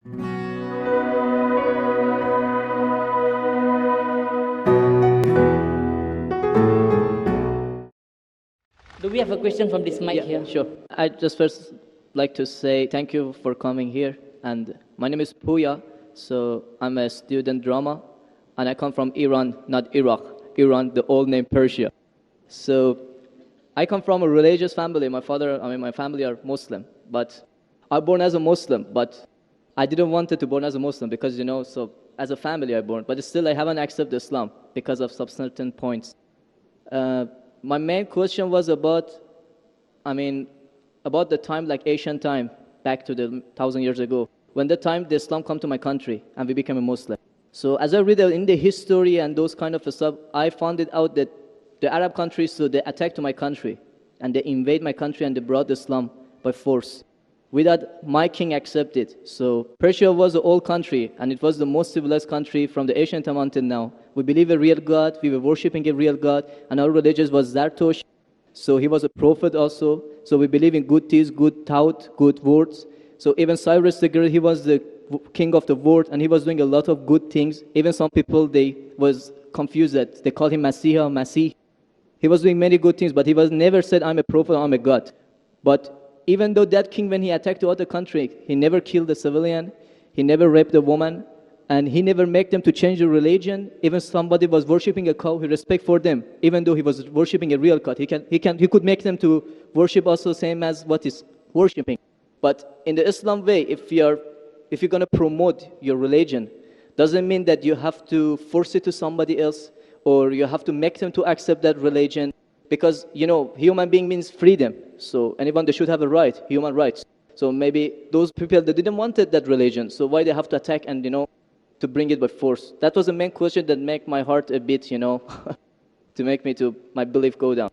Do we have a question from this mic here? Sure. I just first like to say thank you for coming here. And my name is Puya. So I'm a student drama, and I come from Iran, not Iraq. Iran, the old name Persia. So I come from a religious family. My family are Muslim, but I born as a Muslim, but I didn't want to born as a Muslim because, so as a family I born, but still I haven't accepted Islam because of some certain points. My main question was about the time, like ancient time, back to the 1,000 years ago, when the time the Islam come to my country and we became a Muslim. So as I read in the history and those kind of stuff, I found it out that the Arab countries, so they attacked my country and they invade my country and they brought Islam by force without my king accepted. So Persia was an old country and it was the most civilized country from the ancient time until now. We believe a real God, we were worshipping a real God, and our religion was Zartosh. So he was a prophet also. So we believe in good deeds, good thought, good words. So even Cyrus the Great, he was the king of the world and he was doing a lot of good things. Even some people, they was confused that they called him Masih. He was doing many good things, but he was never said, I'm a prophet, I'm a God. But even though that king, when he attacked the other country, he never killed a civilian, he never raped a woman, and he never made them to change the religion. Even somebody was worshipping a cow, he respect for them, even though he was worshipping a real God. He could make them to worship also same as what he's worshipping. But in the Islam way, if you're going to promote your religion, doesn't mean that you have to force it to somebody else or you have to make them to accept that religion, because human being means freedom. So anyone, they should have a right, human rights. So maybe those people that didn't want that religion, so why they have to attack and to bring it by force? That was the main question that make my heart a bit to make me to my belief go down.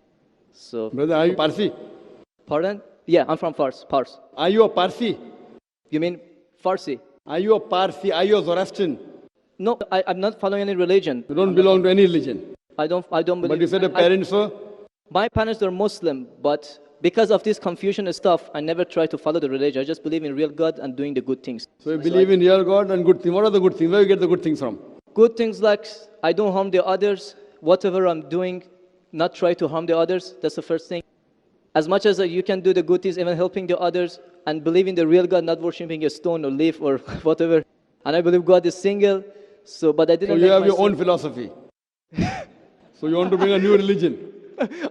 So brother, are you Parsi? Pardon? Yeah, I'm from Fars. Are you a Parsi? You mean Farsi? Are you a Parsi? Are you a Zoroastrian? No, I'm not following any religion. You don't belong to any religion. I don't believe. But you said your parents were? My parents are Muslim, but because of this confusion and stuff, I never try to follow the religion. I just believe in real God and doing the good things. So you believe in real God and good things. What are the good things? Where do you get the good things from? Good things like I don't harm the others. Whatever I'm doing, not try to harm the others. That's the first thing. As much as you can do the good things, even helping the others, and believe in the real God, not worshiping a stone or leaf or whatever. And I believe God is single. But I didn't. So you have your own philosophy. So you want to bring a new religion.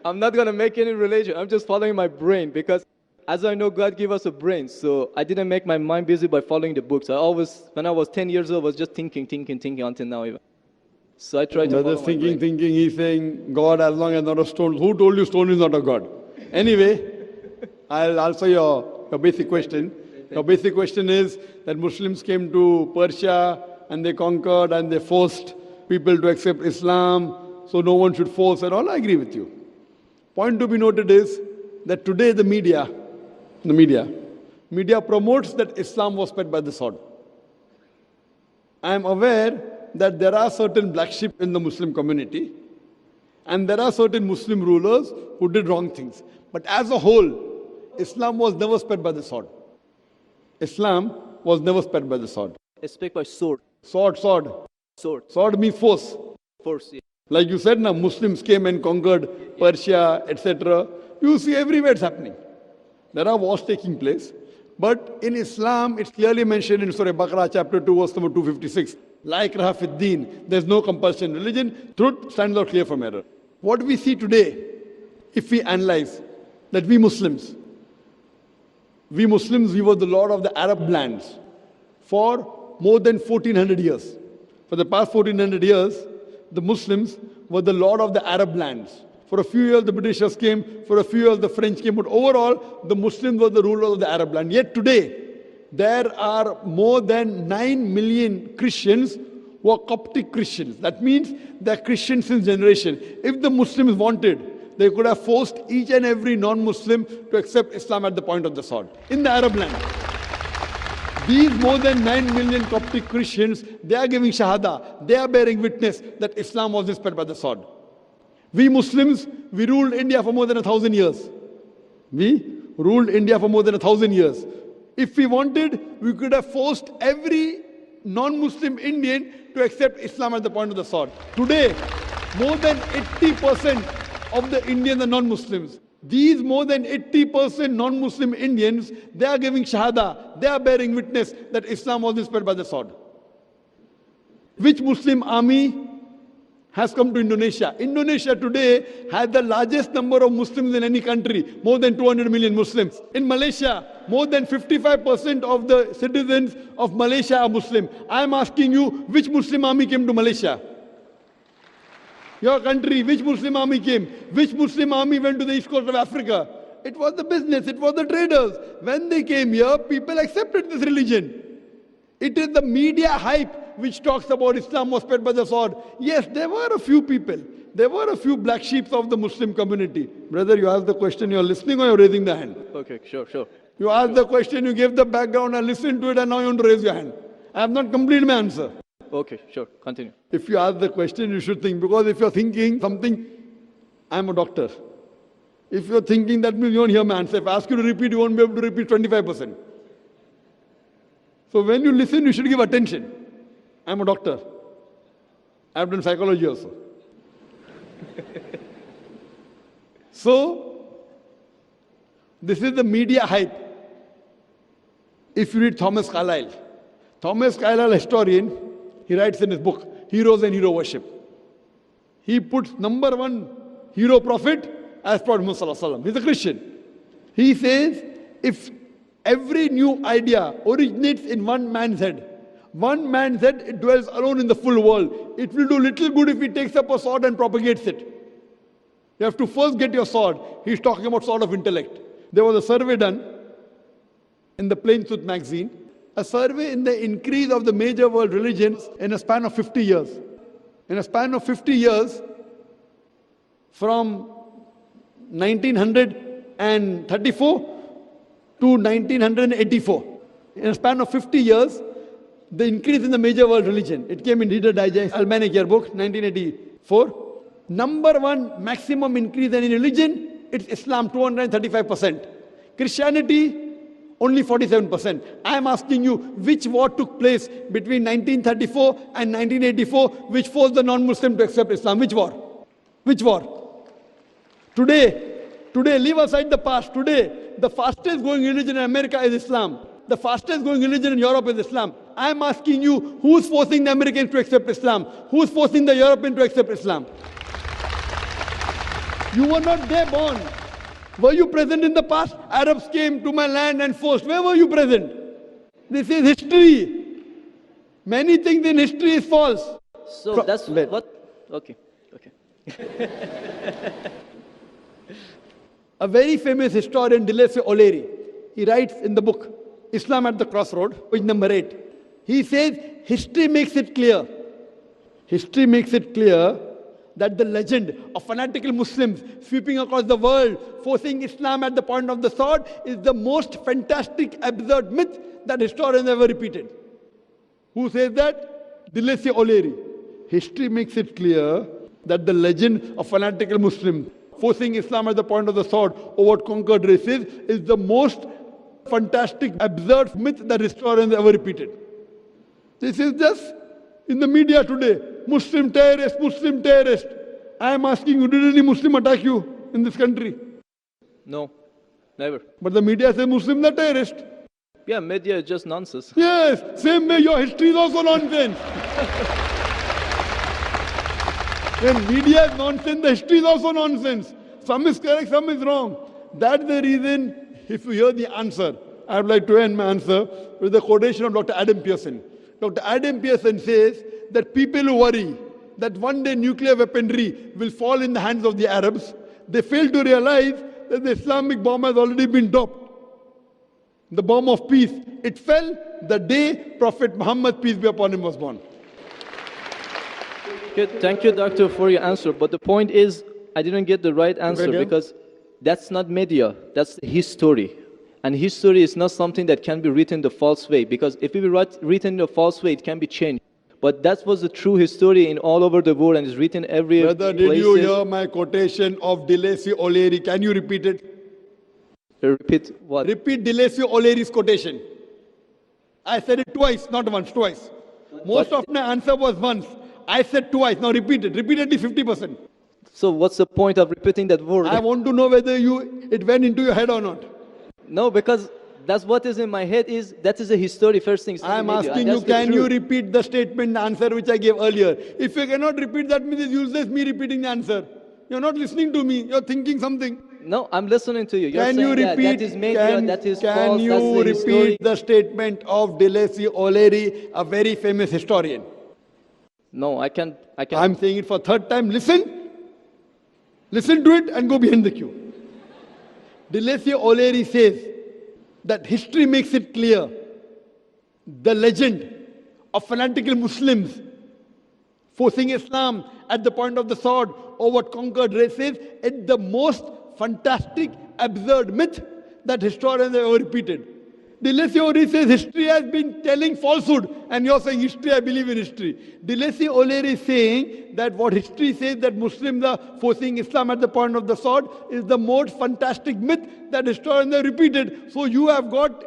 I'm not going to make any religion. I'm just following my brain because as I know, God gave us a brain. So I didn't make my mind busy by following the books. When I was 10 years old, I was just thinking until now even. So I tried to follow my brain. Thinking, he's saying, God as long as not a stone. Who told you stone is not a God? Anyway, I'll answer your basic question. Your basic question is that Muslims came to Persia and they conquered and they forced people to accept Islam. So no one should force at all. I agree with you. Point to be noted is that today the media promotes that Islam was spread by the sword. I am aware that there are certain black sheep in the Muslim community and there are certain Muslim rulers who did wrong things. But as a whole, Islam was never spread by the sword. Islam was never spread by the sword. It's spread by sword. Sword. Sword means force. Force, yeah. Like you said, now Muslims came and conquered Persia, etc. You see everywhere it's happening. There are wars taking place. But in Islam, it's clearly mentioned in Surah Baqarah, chapter 2, verse number 256. La ikraha fid deen. There's no compulsion in religion. Truth stands out clear from error. What we see today, if we analyze, that we Muslims, we were the lord of the Arab lands for more than 1400 years. For the past 1400 years, the Muslims were the lord of the Arab lands. For a few years, the Britishers came. For a few years, the French came. But overall, the Muslims were the rulers of the Arab land. Yet today, there are more than 9 million Christians who are Coptic Christians. That means they're Christians since generation. If the Muslims wanted, they could have forced each and every non-Muslim to accept Islam at the point of the sword in the Arab land. These more than 9 million Coptic Christians, they are giving Shahada. They are bearing witness that Islam was spread by the sword. We Muslims, we ruled India for more than 1,000 years. We ruled India for more than 1,000 years. If we wanted, we could have forced every non-Muslim Indian to accept Islam at the point of the sword. Today, more than 80% of the Indians are non-Muslims. These more than 80% non-Muslim Indians, they are giving shahada, they are bearing witness that Islam was inspired by the sword. Which Muslim army has come to Indonesia? Indonesia today has the largest number of Muslims in any country, more than 200 million Muslims. In Malaysia, more than 55% of the citizens of Malaysia are Muslim. I am asking you, which Muslim army came to Malaysia? Your country, which Muslim army came? Which Muslim army went to the east coast of Africa? It was the business, it was the traders. When they came here, people accepted this religion. It is the media hype which talks about Islam was spread by the sword. Yes, there were a few people. There were a few black sheep of the Muslim community. Brother, you asked the question, you're listening or you're raising the hand? Okay, sure. You asked the question, you gave the background, I listened to it, and now you want to raise your hand. I have not completed my answer. Okay, sure. Continue. If you ask the question, you should think. Because if you're thinking something, I'm a doctor. If you're thinking, that means you won't hear my answer. If I ask you to repeat, you won't be able to repeat 25%. So when you listen, you should give attention. I'm a doctor. I've done psychology also. So, this is the media hype. If you read Thomas Carlyle, historian, he writes in his book, Heroes and Hero Worship. He puts number one hero prophet as Prophet Muhammad Sallallahu Alaihi Wasallam. He's a Christian. He says, if every new idea originates in one man's head, it dwells alone in the full world. It will do little good if he takes up a sword and propagates it. You have to first get your sword. He's talking about sword of intellect. There was a survey done in the Plain Truth magazine, a survey in the increase of the major world religions in a span of 50 years. In a span of 50 years, from 1934 to 1984. In a span of 50 years, the increase in the major world religion. It came in Reader Digest, Almanac Yearbook, 1984. Number one maximum increase in any religion, it's Islam, 235%. Christianity, only 47%. I am asking you, which war took place between 1934 and 1984, which forced the non-Muslim to accept Islam? Which war? Which war? Today, leave aside the past. Today, the fastest growing religion in America is Islam. The fastest growing religion in Europe is Islam. I am asking you, who's forcing the Americans to accept Islam? Who's forcing the Europeans to accept Islam? You were not there born. Were you present in the past? Arabs came to my land and forced. Where were you present? This is history. Many things in history is false. So that's what? Okay. A very famous historian, Dilese O'Leary, he writes in the book, Islam at the Crossroad, page number 8. He says, history makes it clear that the legend of fanatical Muslims sweeping across the world, forcing Islam at the point of the sword, is the most fantastic, absurd myth that historians ever repeated. Who says that? Dilese O'Leary. History makes it clear that the legend of fanatical Muslims forcing Islam at the point of the sword over conquered races is the most fantastic, absurd myth that historians ever repeated. This is just in the media today. Muslim terrorist. I am asking you, did any Muslim attack you in this country? No, never. But the media says Muslims are terrorists. Yeah, media is just nonsense. Yes, same way your history is also nonsense. When media is nonsense, the history is also nonsense. Some is correct, some is wrong. That's the reason, if you hear the answer, I would like to end my answer with the quotation of Dr. Adam Pearson. Dr. Adam Pearson says that people who worry that one day nuclear weaponry will fall in the hands of the Arabs, they fail to realize that the Islamic bomb has already been dropped. The bomb of peace. It fell the day Prophet Muhammad, peace be upon him, was born. Good. Thank you, doctor, for your answer. But the point is, I didn't get the right answer because that's not media, that's history. And history is not something that can be written the false way, because if it be written the false way, it can be changed. But that was the true history in all over the world and is written everywhere. Brother, did you hear my quotation of Dilese O'Leary? Can you repeat it? Repeat what? Repeat Delesio O'Leary's quotation. I said it twice, not once, twice. Most of my answer was once. I said twice. Now repeat it. Repeatedly 50%. So what's the point of repeating that word? I want to know whether it went into your head or not. No, because that's what is in my head that is a history first thing. I am asking you, can you repeat the statement, the answer which I gave earlier? If you cannot repeat, that means it's useless me repeating the answer. You're not listening to me. You're thinking something. No, I'm listening to you. You're Can saying you repeat? that is media, that is can false, you that's the repeat history. the statement of Delesio O'Leary, a very famous historian? No, I can't. I'm saying it for third time. Listen to it and go behind the queue. Delesio O'Leary says that history makes it clear the legend of fanatical Muslims forcing Islam at the point of the sword over conquered races is the most fantastic, absurd myth that historians have ever repeated. Delesio O'Leary says history has been telling falsehood, and you're saying history, I believe in history. Delesio O'Leary is saying that what history says that Muslims are forcing Islam at the point of the sword is the most fantastic myth that historians have repeated. So you have got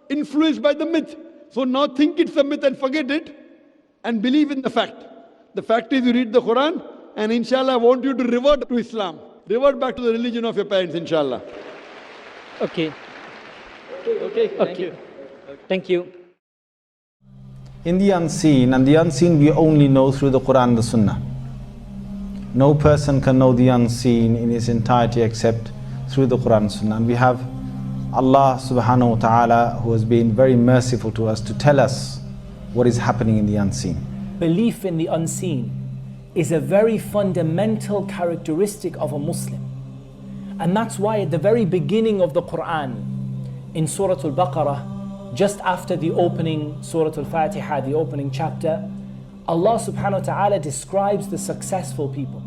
influenced by the myth. So now think it's a myth and forget it and believe in the fact. The fact is you read the Quran, and inshallah I want you to revert to Islam. Revert back to the religion of your parents, inshallah. Okay. Okay, thank you. Thank you. In the unseen, and the unseen we only know through the Quran and the Sunnah. No person can know the unseen in its entirety except through the Quran and Sunnah. And we have Allah subhanahu wa ta'ala who has been very merciful to us to tell us what is happening in the unseen. Belief in the unseen is a very fundamental characteristic of a Muslim. And that's why at the very beginning of the Quran, in Surah Al-Baqarah, just after the opening Surah Al-Fatiha, the opening chapter, Allah subhanahu wa ta'ala describes the successful people.